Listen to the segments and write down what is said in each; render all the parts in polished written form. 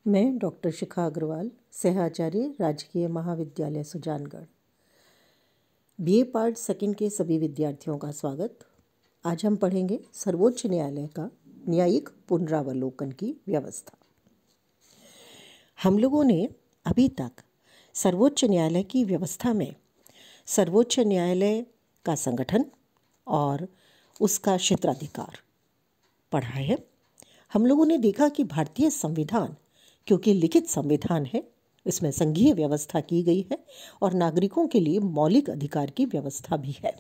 मैं डॉक्टर शिखा अग्रवाल, सहआचार्य, राजकीय महाविद्यालय सुजानगढ़। बीए पार्ट सेकंड के सभी विद्यार्थियों का स्वागत। आज हम पढ़ेंगे सर्वोच्च न्यायालय का न्यायिक पुनरावलोकन की व्यवस्था। हम लोगों ने अभी तक सर्वोच्च न्यायालय की व्यवस्था में सर्वोच्च न्यायालय का संगठन और उसका क्षेत्राधिकार पढ़ा है। हम लोगों ने देखा कि भारतीय संविधान, क्योंकि लिखित संविधान है, इसमें संघीय व्यवस्था की गई है और नागरिकों के लिए मौलिक अधिकार की व्यवस्था भी है।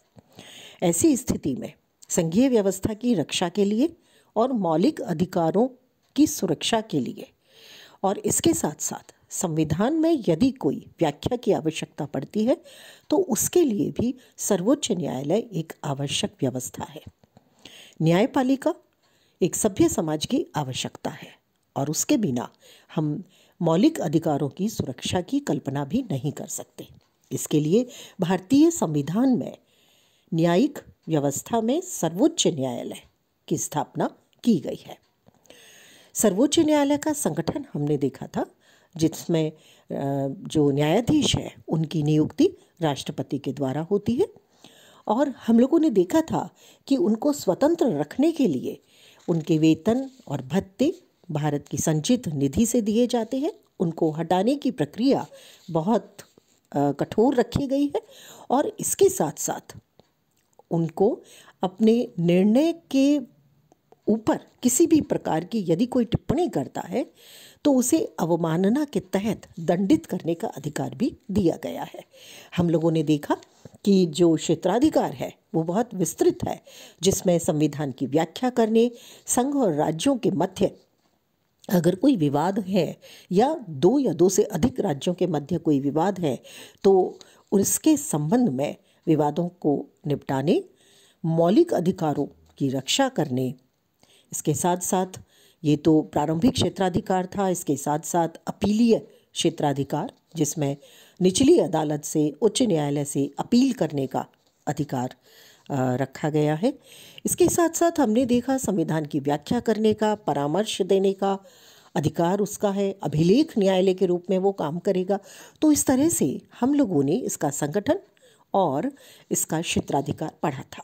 ऐसी स्थिति में संघीय व्यवस्था की रक्षा के लिए और मौलिक अधिकारों की सुरक्षा के लिए और इसके साथ साथ संविधान में यदि कोई व्याख्या की आवश्यकता पड़ती है तो उसके लिए भी सर्वोच्च न्यायालय एक आवश्यक व्यवस्था है। न्यायपालिका एक सभ्य समाज की आवश्यकता है और उसके बिना हम मौलिक अधिकारों की सुरक्षा की कल्पना भी नहीं कर सकते। इसके लिए भारतीय संविधान में न्यायिक व्यवस्था में सर्वोच्च न्यायालय की स्थापना की गई है। सर्वोच्च न्यायालय का संगठन हमने देखा था, जिसमें जो न्यायाधीश है उनकी नियुक्ति राष्ट्रपति के द्वारा होती है और हम लोगों ने देखा था कि उनको स्वतंत्र रखने के लिए उनके वेतन और भत्ते भारत की संचित निधि से दिए जाते हैं। उनको हटाने की प्रक्रिया बहुत कठोर रखी गई है और इसके साथ साथ उनको अपने निर्णय के ऊपर किसी भी प्रकार की यदि कोई टिप्पणी करता है तो उसे अवमानना के तहत दंडित करने का अधिकार भी दिया गया है। हम लोगों ने देखा कि जो क्षेत्राधिकार है वो बहुत विस्तृत है, जिसमें संविधान की व्याख्या करने, संघ और राज्यों के मध्य अगर कोई विवाद है या दो से अधिक राज्यों के मध्य कोई विवाद है तो उसके संबंध में विवादों को निपटाने, मौलिक अधिकारों की रक्षा करने, इसके साथ साथ ये तो प्रारंभिक क्षेत्राधिकार था, इसके साथ साथ अपीलीय क्षेत्राधिकार जिसमें निचली अदालत से, उच्च न्यायालय से अपील करने का अधिकार रखा गया है। इसके साथ साथ हमने देखा संविधान की व्याख्या करने का, परामर्श देने का अधिकार उसका है, अभिलेख न्यायालय के रूप में वो काम करेगा। तो इस तरह से हम लोगों ने इसका संगठन और इसका क्षेत्राधिकार पढ़ा था।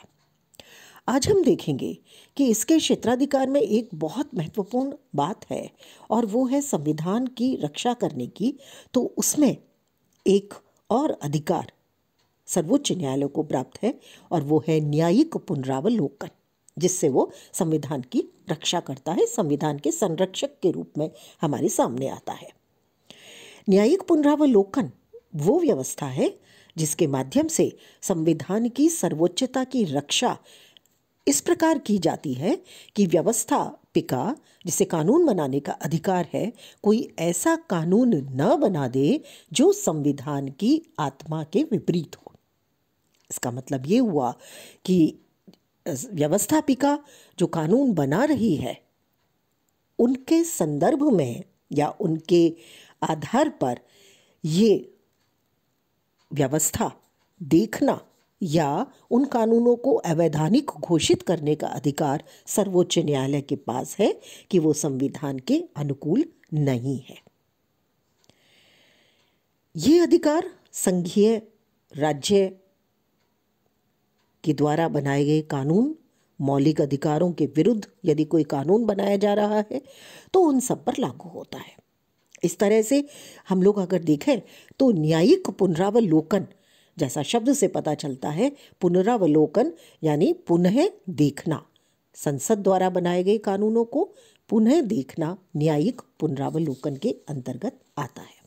आज हम देखेंगे कि इसके क्षेत्राधिकार में एक बहुत महत्वपूर्ण बात है और वो है संविधान की रक्षा करने की। तो उसमें एक और अधिकार सर्वोच्च न्यायालय को प्राप्त है और वो है न्यायिक पुनरावलोकन, जिससे वो संविधान की रक्षा करता है, संविधान के संरक्षक के रूप में हमारे सामने आता है। न्यायिक पुनरावलोकन वो व्यवस्था है जिसके माध्यम से संविधान की सर्वोच्चता की रक्षा इस प्रकार की जाती है कि व्यवस्थापिका, जिसे कानून बनाने का अधिकार है, कोई ऐसा कानून न बना दे जो संविधान की आत्मा के विपरीत हो। इसका मतलब ये हुआ कि व्यवस्थापिका जो कानून बना रही है उनके संदर्भ में या उनके आधार पर ये व्यवस्था देखना या उन कानूनों को अवैधानिक घोषित करने का अधिकार सर्वोच्च न्यायालय के पास है कि वो संविधान के अनुकूल नहीं है। ये अधिकार संघीय राज्य के द्वारा बनाए गए कानून, मौलिक अधिकारों के विरुद्ध यदि कोई कानून बनाया जा रहा है तो उन सब पर लागू होता है। इस तरह से हम लोग अगर देखें तो न्यायिक पुनरावलोकन, जैसा शब्द से पता चलता है, पुनरावलोकन यानी पुनः देखना, संसद द्वारा बनाए गए कानूनों को पुनः देखना न्यायिक पुनरावलोकन के अंतर्गत आता है।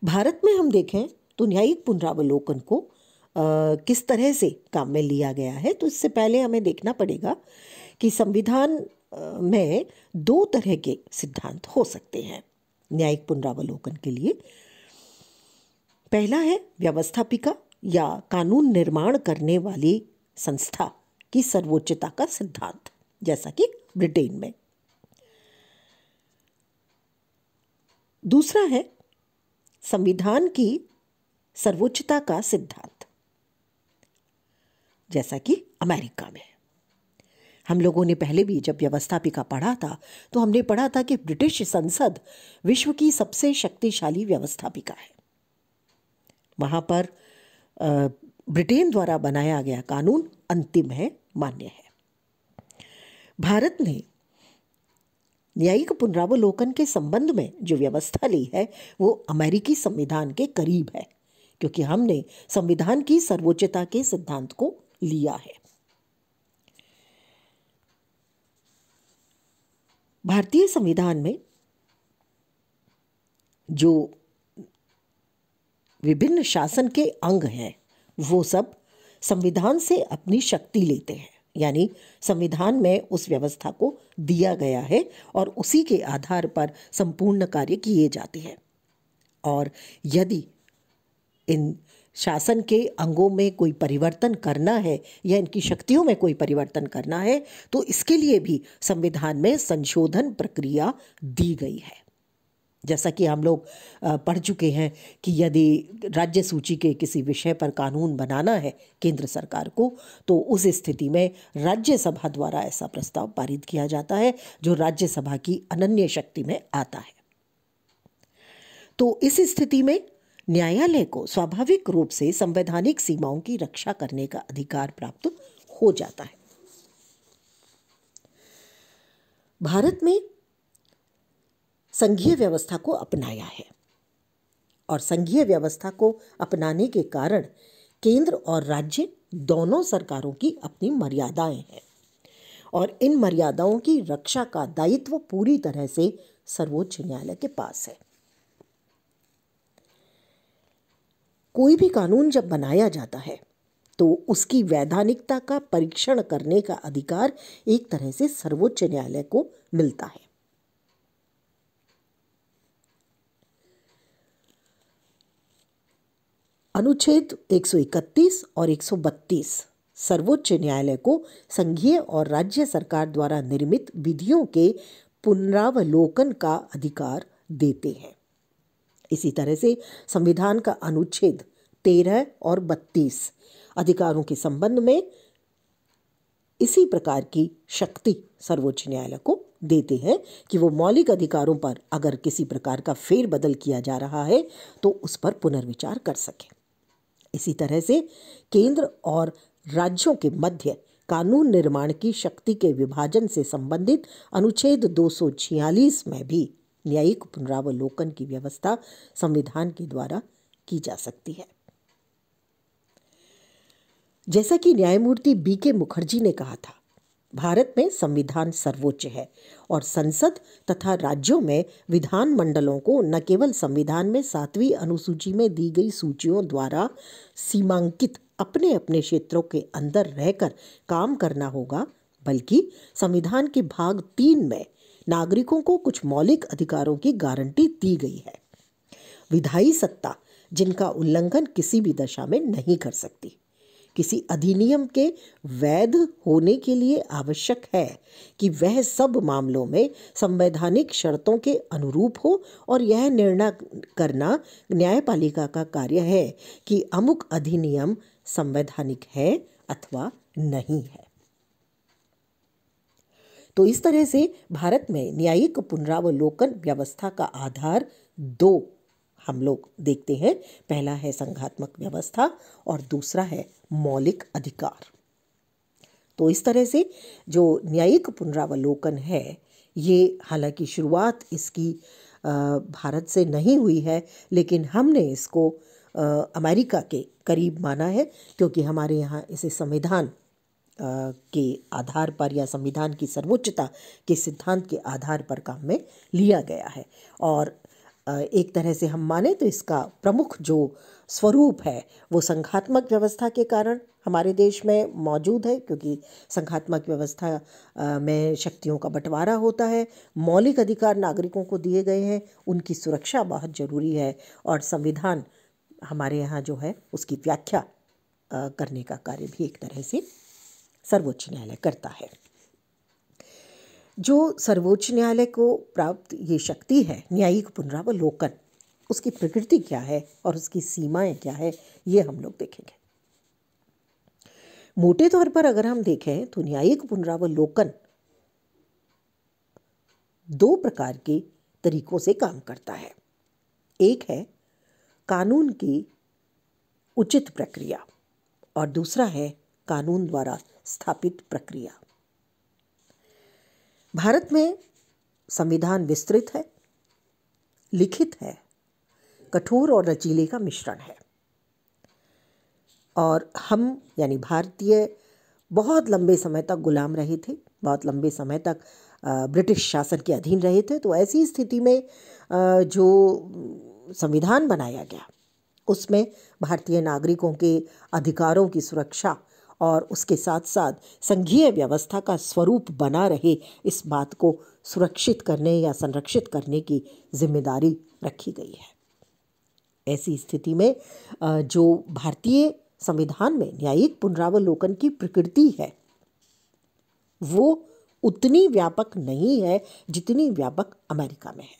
भारत में हम देखें तो न्यायिक पुनरावलोकन को किस तरह से काम में लिया गया है, तो इससे पहले हमें देखना पड़ेगा कि संविधान में दो तरह के सिद्धांत हो सकते हैं न्यायिक पुनरावलोकन के लिए। पहला है व्यवस्थापिका या कानून निर्माण करने वाली संस्था की सर्वोच्चता का सिद्धांत, जैसा कि ब्रिटेन में। दूसरा है संविधान की सर्वोच्चता का सिद्धांत, जैसा कि अमेरिका में। हम लोगों ने पहले भी जब व्यवस्थापिका पढ़ा था तो हमने पढ़ा था कि ब्रिटिश संसद विश्व की सबसे शक्तिशाली व्यवस्थापिका है। वहाँ पर ब्रिटेन द्वारा बनाया गया कानून अंतिम है, मान्य है। भारत ने न्यायिक पुनरावलोकन के संबंध में जो व्यवस्था ली है वो अमेरिकी संविधान के करीब है, क्योंकि हमने संविधान की सर्वोच्चता के सिद्धांत को लिया है। भारतीय संविधान में जो विभिन्न शासन के अंग हैं वो सब संविधान से अपनी शक्ति लेते हैं, यानी संविधान में उस व्यवस्था को दिया गया है और उसी के आधार पर संपूर्ण कार्य किए जाते हैं। और यदि इन शासन के अंगों में कोई परिवर्तन करना है या इनकी शक्तियों में कोई परिवर्तन करना है तो इसके लिए भी संविधान में संशोधन प्रक्रिया दी गई है। जैसा कि हम लोग पढ़ चुके हैं कि यदि राज्य सूची के किसी विषय पर कानून बनाना है केंद्र सरकार को, तो उस स्थिति में राज्यसभा द्वारा ऐसा प्रस्ताव पारित किया जाता है जो राज्यसभा की अनन्य शक्ति में आता है। तो इस स्थिति में न्यायालय को स्वाभाविक रूप से संवैधानिक सीमाओं की रक्षा करने का अधिकार प्राप्त हो जाता है। भारत में संघीय व्यवस्था को अपनाया है और संघीय व्यवस्था को अपनाने के कारण केंद्र और राज्य दोनों सरकारों की अपनी मर्यादाएं हैं और इन मर्यादाओं की रक्षा का दायित्व पूरी तरह से सर्वोच्च न्यायालय के पास है। कोई भी कानून जब बनाया जाता है तो उसकी वैधानिकता का परीक्षण करने का अधिकार एक तरह से सर्वोच्च न्यायालय को मिलता है। अनुच्छेद 131 और 132 सर्वोच्च न्यायालय को संघीय और राज्य सरकार द्वारा निर्मित विधियों के पुनरावलोकन का अधिकार देते हैं। इसी तरह से संविधान का अनुच्छेद 13 और 32 अधिकारों के संबंध में इसी प्रकार की शक्ति सर्वोच्च न्यायालय को देते हैं कि वो मौलिक अधिकारों पर अगर किसी प्रकार का फेरबदल किया जा रहा है तो उस पर पुनर्विचार कर सके। इसी तरह से केंद्र और राज्यों के मध्य कानून निर्माण की शक्ति के विभाजन से संबंधित अनुच्छेद 246 में भी न्यायिक पुनरावलोकन की व्यवस्था संविधान के द्वारा की जा सकती है। जैसा कि न्यायमूर्ति BK मुखर्जी ने कहा था, भारत में संविधान सर्वोच्च है और संसद तथा राज्यों में विधान मंडलों को न केवल संविधान में 7वीं अनुसूची में दी गई सूचियों द्वारा सीमांकित अपने अपने क्षेत्रों के अंदर रहकर काम करना होगा, बल्कि संविधान के भाग 3 में नागरिकों को कुछ मौलिक अधिकारों की गारंटी दी गई है। विधायी सत्ता जिनका उल्लंघन किसी भी दशा में नहीं कर सकती। किसी अधिनियम के वैध होने के लिए आवश्यक है कि वह सब मामलों में संवैधानिक शर्तों के अनुरूप हो और यह निर्णय करना न्यायपालिका का कार्य है कि अमुक अधिनियम संवैधानिक है अथवा नहीं है। तो इस तरह से भारत में न्यायिक पुनरावलोकन व्यवस्था का आधार 2 हम लोग देखते हैं। पहला है संघात्मक व्यवस्था और दूसरा है मौलिक अधिकार। तो इस तरह से जो न्यायिक पुनरावलोकन है ये हालांकि शुरुआत इसकी भारत से नहीं हुई है, लेकिन हमने इसको अमेरिका के करीब माना है क्योंकि हमारे यहाँ इसे संविधान के आधार पर या संविधान की सर्वोच्चता के सिद्धांत के आधार पर काम में लिया गया है। और एक तरह से हम माने तो इसका प्रमुख जो स्वरूप है वो संघात्मक व्यवस्था के कारण हमारे देश में मौजूद है, क्योंकि संघात्मक व्यवस्था में शक्तियों का बंटवारा होता है, मौलिक अधिकार नागरिकों को दिए गए हैं, उनकी सुरक्षा बहुत ज़रूरी है और संविधान हमारे यहाँ जो है उसकी व्याख्या करने का कार्य भी एक तरह से सर्वोच्च न्यायालय करता है। जो सर्वोच्च न्यायालय को प्राप्त ये शक्ति है न्यायिक पुनरावलोकन, उसकी प्रकृति क्या है और उसकी सीमाएं क्या है, ये हम लोग देखेंगे। मोटे तौर पर अगर हम देखें तो न्यायिक पुनरावलोकन दो प्रकार के तरीकों से काम करता है। एक है कानून की उचित प्रक्रिया और दूसरा है कानून द्वारा स्थापित प्रक्रिया। भारत में संविधान विस्तृत है, लिखित है, कठोर और लचीले का मिश्रण है। और हम यानी भारतीय बहुत लंबे समय तक गुलाम रहे थे, बहुत लंबे समय तक ब्रिटिश शासन के अधीन रहे थे। तो ऐसी स्थिति में जो संविधान बनाया गया उसमें भारतीय नागरिकों के अधिकारों की सुरक्षा और उसके साथ साथ संघीय व्यवस्था का स्वरूप बना रहे, इस बात को सुरक्षित करने या संरक्षित करने की जिम्मेदारी रखी गई है। ऐसी स्थिति में जो भारतीय संविधान में न्यायिक पुनरावलोकन की प्रकृति है वो उतनी व्यापक नहीं है जितनी व्यापक अमेरिका में है।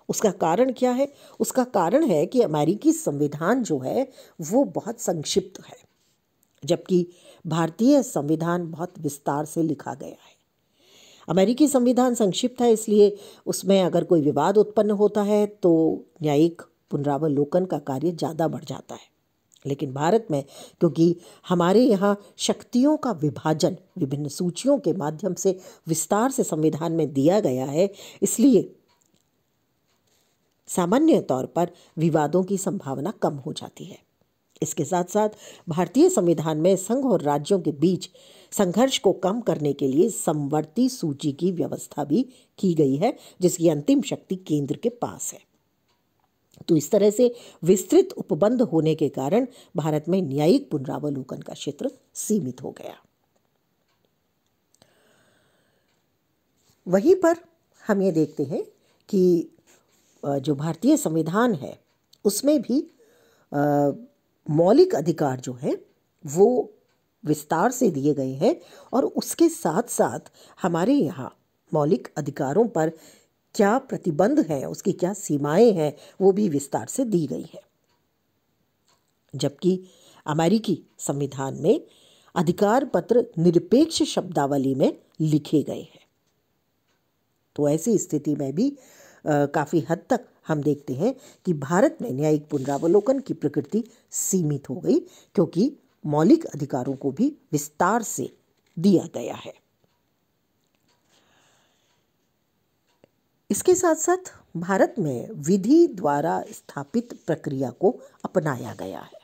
उसका कारण क्या है? उसका कारण है कि अमेरिकी संविधान जो है वो बहुत संक्षिप्त है, जबकि भारतीय संविधान बहुत विस्तार से लिखा गया है। अमेरिकी संविधान संक्षिप्त है, इसलिए उसमें अगर कोई विवाद उत्पन्न होता है तो न्यायिक पुनरावलोकन का कार्य ज़्यादा बढ़ जाता है। लेकिन भारत में क्योंकि हमारे यहाँ शक्तियों का विभाजन विभिन्न सूचियों के माध्यम से विस्तार से संविधान में दिया गया है, इसलिए सामान्य तौर पर विवादों की संभावना कम हो जाती है। इसके साथ साथ भारतीय संविधान में संघ और राज्यों के बीच संघर्ष को कम करने के लिए समवर्ती सूची की व्यवस्था भी की गई है, जिसकी अंतिम शक्ति केंद्र के पास है। तो इस तरह से विस्तृत उपबंध होने के कारण भारत में न्यायिक पुनरावलोकन का क्षेत्र सीमित हो गया। वहीं पर हम ये देखते हैं कि जो भारतीय संविधान है उसमें भी मौलिक अधिकार जो है वो विस्तार से दिए गए हैं और उसके साथ साथ हमारे यहाँ मौलिक अधिकारों पर क्या प्रतिबंध है, उसकी क्या सीमाएं हैं, वो भी विस्तार से दी गई है। जबकि अमेरिकी संविधान में अधिकार पत्र निरपेक्ष शब्दावली में लिखे गए हैं। तो ऐसी स्थिति में भी काफ़ी हद तक हम देखते हैं कि भारत में न्यायिक पुनरावलोकन की प्रकृति सीमित हो गई, क्योंकि मौलिक अधिकारों को भी विस्तार से दिया गया है। इसके साथ साथ भारत में विधि द्वारा स्थापित प्रक्रिया को अपनाया गया है।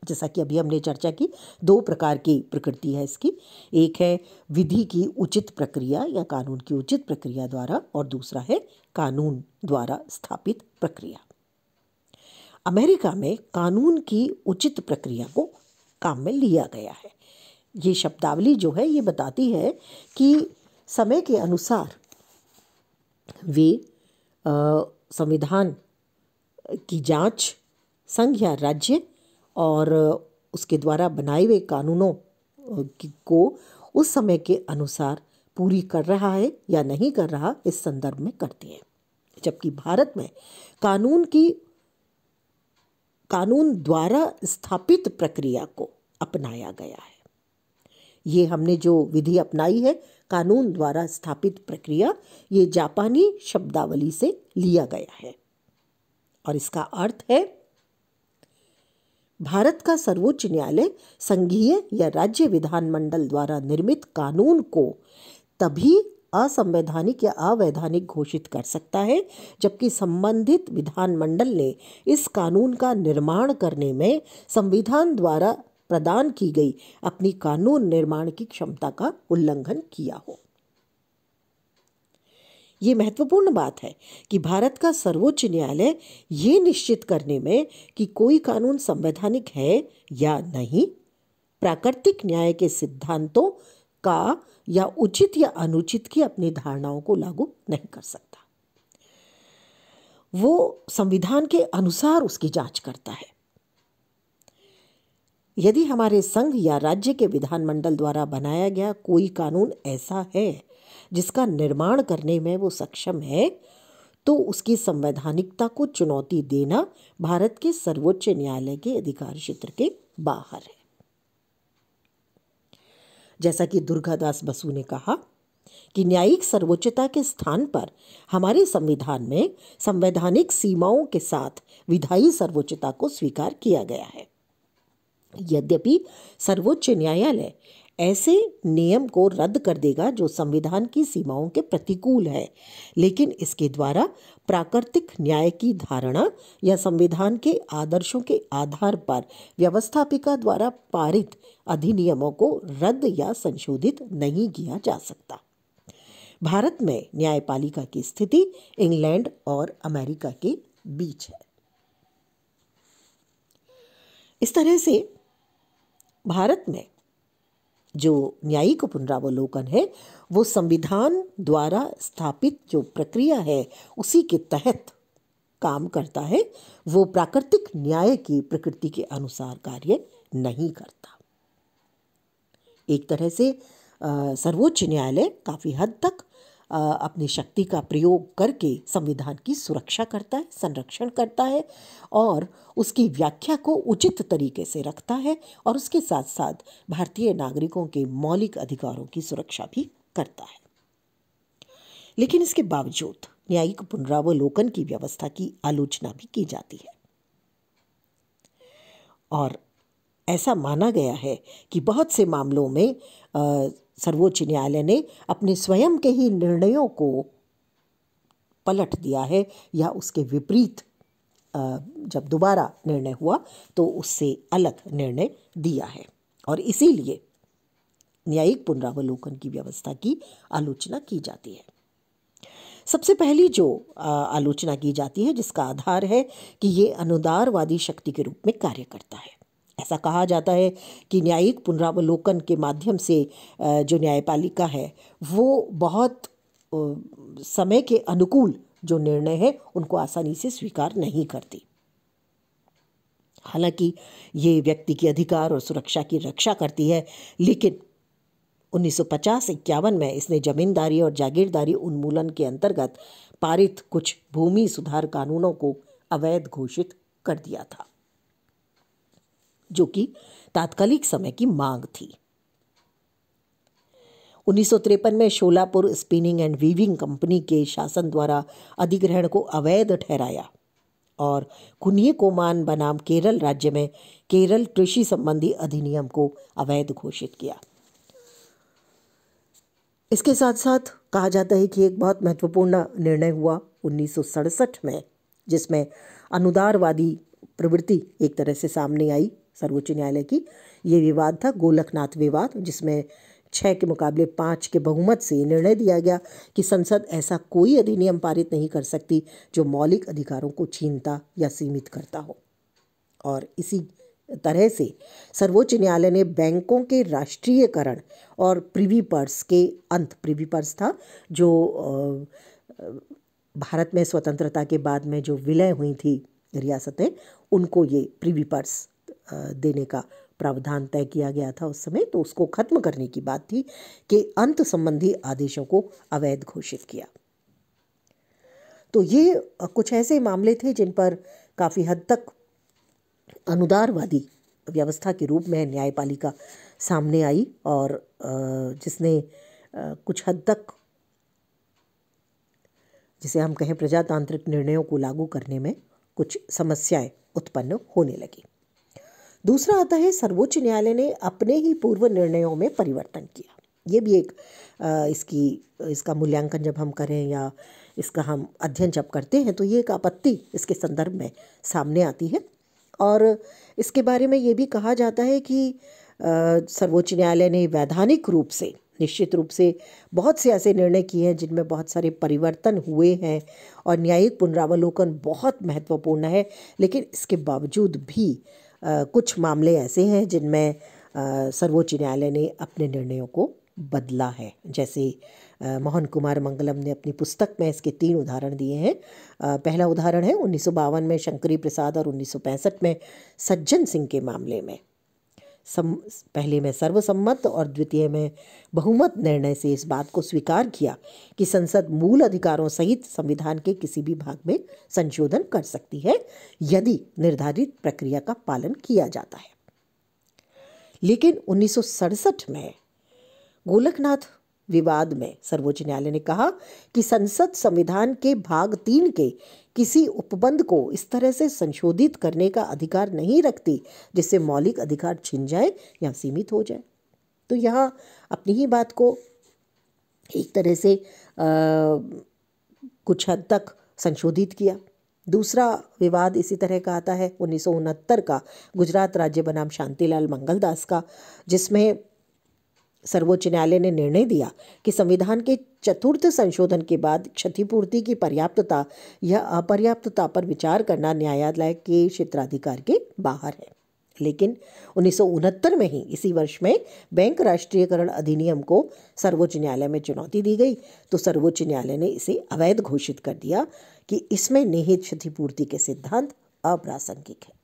जैसा कि अभी हमने चर्चा की, दो प्रकार की प्रकृति है इसकी। एक है विधि की उचित प्रक्रिया या कानून की उचित प्रक्रिया द्वारा, और दूसरा है कानून द्वारा स्थापित प्रक्रिया। अमेरिका में कानून की उचित प्रक्रिया को काम में लिया गया है। ये शब्दावली जो है ये बताती है कि समय के अनुसार वे संविधान की जांच संघ या राज्य और उसके द्वारा बनाए हुए कानूनों को उस समय के अनुसार पूरी कर रहा है या नहीं कर रहा, इस संदर्भ में करती है। जबकि भारत में कानून द्वारा स्थापित प्रक्रिया को अपनाया गया है। ये हमने जो विधि अपनाई है कानून द्वारा स्थापित प्रक्रिया, ये जापानी शब्दावली से लिया गया है और इसका अर्थ है भारत का सर्वोच्च न्यायालय संघीय या राज्य विधानमंडल द्वारा निर्मित कानून को तभी असंवैधानिक या अवैधानिक घोषित कर सकता है जबकि संबंधित विधानमंडल ने इस कानून का निर्माण करने में संविधान द्वारा प्रदान की गई अपनी कानून निर्माण की क्षमता का उल्लंघन किया हो। ये महत्वपूर्ण बात है कि भारत का सर्वोच्च न्यायालय ये निश्चित करने में कि कोई कानून संवैधानिक है या नहीं, प्राकृतिक न्याय के सिद्धांतों का या उचित या अनुचित की अपनी धारणाओं को लागू नहीं कर सकता। वो संविधान के अनुसार उसकी जांच करता है। यदि हमारे संघ या राज्य के विधानमंडल द्वारा बनाया गया कोई कानून ऐसा है जिसका निर्माण करने में वो सक्षम है, तो उसकी संवैधानिकता को चुनौती देना भारत के सर्वोच्च न्यायालय के अधिकार क्षेत्र के बाहर है। जैसा कि दुर्गादास बसु ने कहा कि न्यायिक सर्वोच्चता के स्थान पर हमारे संविधान में संवैधानिक सीमाओं के साथ विधायी सर्वोच्चता को स्वीकार किया गया है। यद्यपि सर्वोच्च न्यायालय ऐसे नियम को रद्द कर देगा जो संविधान की सीमाओं के प्रतिकूल है, लेकिन इसके द्वारा प्राकृतिक न्याय की धारणा या संविधान के आदर्शों के आधार पर व्यवस्थापिका द्वारा पारित अधिनियमों को रद्द या संशोधित नहीं किया जा सकता। भारत में न्यायपालिका की स्थिति इंग्लैंड और अमेरिका के बीच है। इस तरह से भारत में जो न्यायिक पुनरावलोकन है वो संविधान द्वारा स्थापित जो प्रक्रिया है उसी के तहत काम करता है। वो प्राकृतिक न्याय की प्रकृति के अनुसार कार्य नहीं करता। एक तरह से सर्वोच्च न्यायालय काफ़ी हद तक अपनी शक्ति का प्रयोग करके संविधान की सुरक्षा करता है, संरक्षण करता है और उसकी व्याख्या को उचित तरीके से रखता है और उसके साथ साथ भारतीय नागरिकों के मौलिक अधिकारों की सुरक्षा भी करता है। लेकिन इसके बावजूद न्यायिक पुनरावलोकन की व्यवस्था की आलोचना भी की जाती है और ऐसा माना गया है कि बहुत से मामलों में सर्वोच्च न्यायालय ने अपने स्वयं के ही निर्णयों को पलट दिया है या उसके विपरीत जब दोबारा निर्णय हुआ तो उससे अलग निर्णय दिया है और इसीलिए न्यायिक पुनरावलोकन की व्यवस्था की आलोचना की जाती है। सबसे पहली जो आलोचना की जाती है जिसका आधार है कि ये अनुदारवादी शक्ति के रूप में कार्य करता है। ऐसा कहा जाता है कि न्यायिक पुनरावलोकन के माध्यम से जो न्यायपालिका है वो बहुत समय के अनुकूल जो निर्णय है उनको आसानी से स्वीकार नहीं करती। हालांकि ये व्यक्ति के अधिकार और सुरक्षा की रक्षा करती है, लेकिन 1950-51 में इसने जमींदारी और जागीरदारी उन्मूलन के अंतर्गत पारित कुछ भूमि सुधार कानूनों को अवैध घोषित कर दिया था, जो कि तात्कालिक समय की मांग थी। 1953 में Sholapur spinning and weaving company के शासन द्वारा अधिग्रहण को अवैध ठहराया और कुनिये कोमान बनाम केरल राज्य में केरल कृषि संबंधी अधिनियम को अवैध घोषित किया। इसके साथ साथ कहा जाता है कि एक बहुत महत्वपूर्ण निर्णय हुआ 1967 में, जिसमें अनुदारवादी प्रवृत्ति एक तरह से सामने आई सर्वोच्च न्यायालय की। ये विवाद था गोलकनाथ विवाद, जिसमें 6 के मुकाबले 5 के बहुमत से निर्णय दिया गया कि संसद ऐसा कोई अधिनियम पारित नहीं कर सकती जो मौलिक अधिकारों को छीनता या सीमित करता हो। और इसी तरह से सर्वोच्च न्यायालय ने बैंकों के राष्ट्रीयकरण और प्रिवी पर्स के अंत, प्रिवी पर्स था जो भारत में स्वतंत्रता के बाद में जो विलय हुई थी रियासतें, उनको ये प्रिवी पर्स देने का प्रावधान तय किया गया था उस समय, तो उसको खत्म करने की बात थी कि अंत संबंधी आदेशों को अवैध घोषित किया। तो ये कुछ ऐसे मामले थे जिन पर काफ़ी हद तक अनुदारवादी व्यवस्था के रूप में न्यायपालिका सामने आई और जिसने कुछ हद तक, जिसे हम कहें, प्रजातांत्रिक निर्णयों को लागू करने में कुछ समस्याएं उत्पन्न होने लगी। दूसरा आता है सर्वोच्च न्यायालय ने अपने ही पूर्व निर्णयों में परिवर्तन किया। ये भी एक इसका मूल्यांकन जब हम करें या इसका हम अध्ययन जब करते हैं तो ये एक आपत्ति इसके संदर्भ में सामने आती है। और इसके बारे में ये भी कहा जाता है कि सर्वोच्च न्यायालय ने वैधानिक रूप से, निश्चित रूप से बहुत से ऐसे निर्णय किए हैं जिनमें बहुत सारे परिवर्तन हुए हैं और न्यायिक पुनरावलोकन बहुत महत्वपूर्ण है, लेकिन इसके बावजूद भी कुछ मामले ऐसे हैं जिनमें सर्वोच्च न्यायालय ने अपने निर्णयों को बदला है। जैसे मोहन कुमार मंगलम ने अपनी पुस्तक में इसके 3 उदाहरण दिए हैं। पहला उदाहरण है 1952 में शंकरी प्रसाद और 1965 में सज्जन सिंह के मामले में पहले में सर्वसम्मत और द्वितीय में बहुमत निर्णय से इस बात को स्वीकार किया कि संसद मूल अधिकारों सहित संविधान के किसी भी भाग में संशोधन कर सकती है यदि निर्धारित प्रक्रिया का पालन किया जाता है। लेकिन 1967 में गोलकनाथ विवाद में सर्वोच्च न्यायालय ने कहा कि संसद संविधान के भाग 3 के किसी उपबंध को इस तरह से संशोधित करने का अधिकार नहीं रखती जिससे मौलिक अधिकार छिन जाए या सीमित हो जाए। तो यहाँ अपनी ही बात को एक तरह से कुछ हद तक संशोधित किया। दूसरा विवाद इसी तरह का आता है 1969 का, गुजरात राज्य बनाम शांतिलाल मंगलदास का, जिसमें सर्वोच्च न्यायालय ने निर्णय दिया कि संविधान के 4th संशोधन के बाद क्षतिपूर्ति की पर्याप्तता या अपर्याप्तता पर विचार करना न्यायालय के क्षेत्राधिकार के बाहर है। लेकिन 1969 में ही, इसी वर्ष में, बैंक राष्ट्रीयकरण अधिनियम को सर्वोच्च न्यायालय में चुनौती दी गई तो सर्वोच्च न्यायालय ने इसे अवैध घोषित कर दिया कि इसमें निहित क्षतिपूर्ति के सिद्धांत अप्रासंगिक है।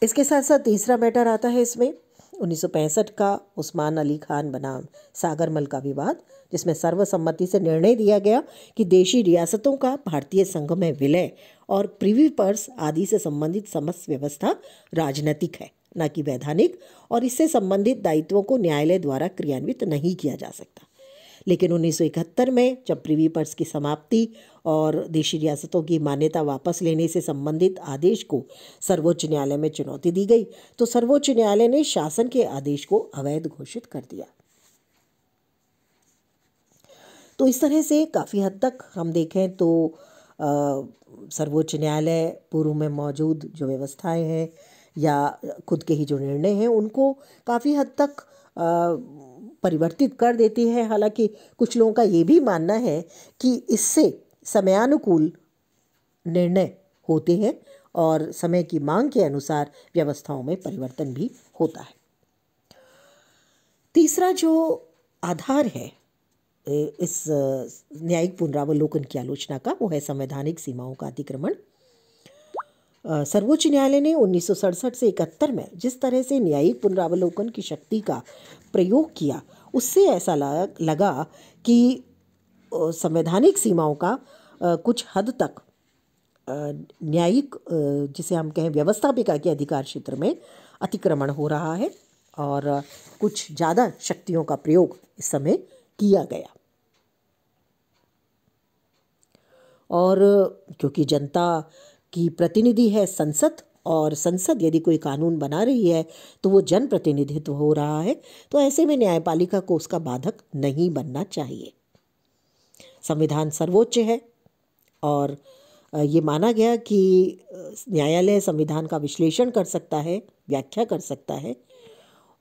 इसके साथ साथ तीसरा मैटर आता है इसमें 1965 का उस्मान अली खान बनाम सागरमल का विवाद, जिसमें सर्वसम्मति से निर्णय दिया गया कि देशी रियासतों का भारतीय संघ में विलय और प्रिवी पर्स आदि से संबंधित समस्त व्यवस्था राजनीतिक है, न कि वैधानिक, और इससे संबंधित दायित्वों को न्यायालय द्वारा क्रियान्वित नहीं किया जा सकता। लेकिन 1971 में जब प्रिवी पर्स की समाप्ति और देशी रियासतों की मान्यता वापस लेने से संबंधित आदेश को सर्वोच्च न्यायालय में चुनौती दी गई तो सर्वोच्च न्यायालय ने शासन के आदेश को अवैध घोषित कर दिया। तो इस तरह से काफ़ी हद तक हम देखें तो सर्वोच्च न्यायालय पूर्व में मौजूद जो व्यवस्थाएं हैं या खुद के ही जो निर्णय हैं उनको काफ़ी हद तक परिवर्तित कर देती है। हालांकि कुछ लोगों का ये भी मानना है कि इससे समयानुकूल निर्णय होते हैं और समय की मांग के अनुसार व्यवस्थाओं में परिवर्तन भी होता है। तीसरा जो आधार है इस न्यायिक पुनरावलोकन की आलोचना का, वो है संवैधानिक सीमाओं का अतिक्रमण। सर्वोच्च न्यायालय ने 1967 से 71 में जिस तरह से न्यायिक पुनरावलोकन की शक्ति का प्रयोग किया, उससे ऐसा लगा कि संवैधानिक सीमाओं का कुछ हद तक न्यायिक, जिसे हम कहें व्यवस्थापिका के अधिकार क्षेत्र में अतिक्रमण हो रहा है और कुछ ज़्यादा शक्तियों का प्रयोग इस समय किया गया। और क्योंकि जनता की प्रतिनिधि है संसद, और संसद यदि कोई कानून बना रही है तो वो जन प्रतिनिधित्व हो रहा है, तो ऐसे में न्यायपालिका को उसका बाधक नहीं बनना चाहिए। संविधान सर्वोच्च है और ये माना गया कि न्यायालय संविधान का विश्लेषण कर सकता है, व्याख्या कर सकता है,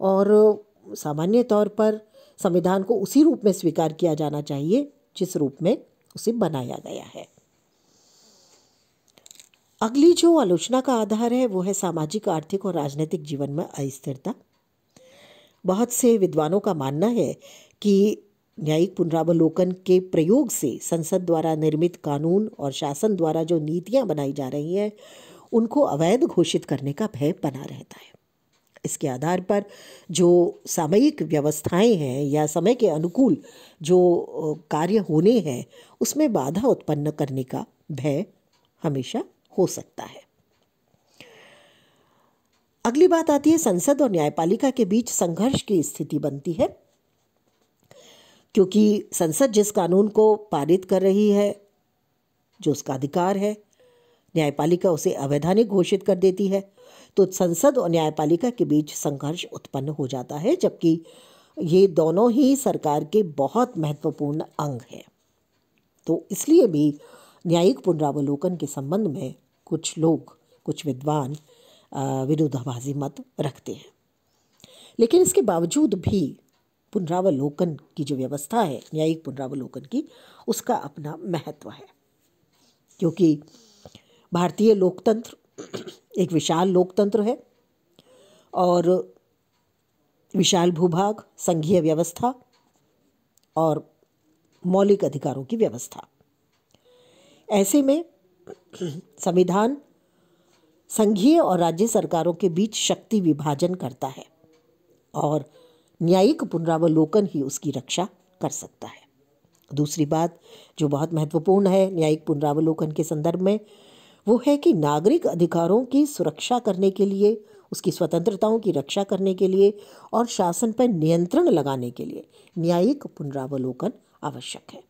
और सामान्य तौर पर संविधान को उसी रूप में स्वीकार किया जाना चाहिए जिस रूप में उसे बनाया गया है। अगली जो आलोचना का आधार है वो है सामाजिक, आर्थिक और राजनीतिक जीवन में अस्थिरता। बहुत से विद्वानों का मानना है कि न्यायिक पुनरावलोकन के प्रयोग से संसद द्वारा निर्मित कानून और शासन द्वारा जो नीतियां बनाई जा रही हैं उनको अवैध घोषित करने का भय बना रहता है। इसके आधार पर जो सामयिक व्यवस्थाएं हैं या समय के अनुकूल जो कार्य होने हैं उसमें बाधा उत्पन्न करने का भय हमेशा हो सकता है। अगली बात आती है संसद और न्यायपालिका के बीच संघर्ष की स्थिति बनती है, क्योंकि संसद जिस कानून को पारित कर रही है, जो उसका अधिकार है, न्यायपालिका उसे अवैधानिक घोषित कर देती है, तो संसद और न्यायपालिका के बीच संघर्ष उत्पन्न हो जाता है, जबकि ये दोनों ही सरकार के बहुत महत्वपूर्ण अंग हैं। तो इसलिए भी न्यायिक पुनरावलोकन के संबंध में कुछ लोग, कुछ विद्वान विरोधाभासी मत रखते हैं। लेकिन इसके बावजूद भी पुनरावलोकन की जो व्यवस्था है, न्यायिक पुनरावलोकन की, उसका अपना महत्व है, क्योंकि भारतीय लोकतंत्र एक विशाल लोकतंत्र है और विशाल भूभाग, संघीय व्यवस्था और मौलिक अधिकारों की व्यवस्था। ऐसे में संविधान संघीय और राज्य सरकारों के बीच शक्ति विभाजन करता है और न्यायिक पुनरावलोकन ही उसकी रक्षा कर सकता है। दूसरी बात जो बहुत महत्वपूर्ण है न्यायिक पुनरावलोकन के संदर्भ में, वो है कि नागरिक अधिकारों की सुरक्षा करने के लिए, उसकी स्वतंत्रताओं की रक्षा करने के लिए और शासन पर नियंत्रण लगाने के लिए न्यायिक पुनरावलोकन आवश्यक है।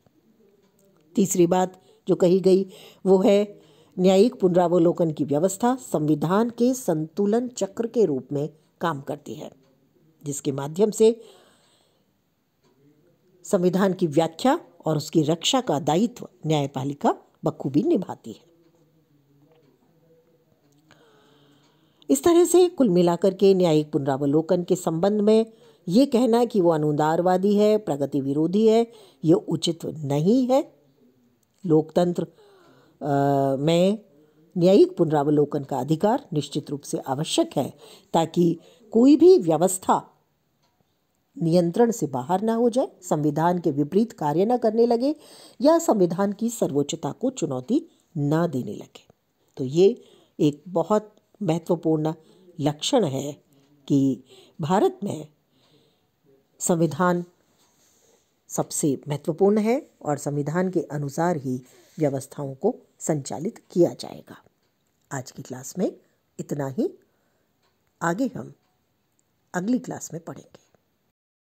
तीसरी बात जो कही गई वो है न्यायिक पुनरावलोकन की व्यवस्था संविधान के संतुलन चक्र के रूप में काम करती है, जिसके माध्यम से संविधान की व्याख्या और उसकी रक्षा का दायित्व न्यायपालिका बखूबी निभाती है। इस तरह से कुल मिलाकर के न्यायिक पुनरावलोकन के संबंध में ये कहना कि वो अनुदारवादी है, प्रगति विरोधी है, ये उचित नहीं है। लोकतंत्र में न्यायिक पुनरावलोकन का अधिकार निश्चित रूप से आवश्यक है ताकि कोई भी व्यवस्था नियंत्रण से बाहर ना हो जाए, संविधान के विपरीत कार्य ना करने लगे या संविधान की सर्वोच्चता को चुनौती ना देने लगे। तो ये एक बहुत महत्वपूर्ण लक्षण है कि भारत में संविधान सबसे महत्वपूर्ण है और संविधान के अनुसार ही व्यवस्थाओं को संचालित किया जाएगा। आज की क्लास में इतना ही। आगे हम अगली क्लास में पढ़ेंगे।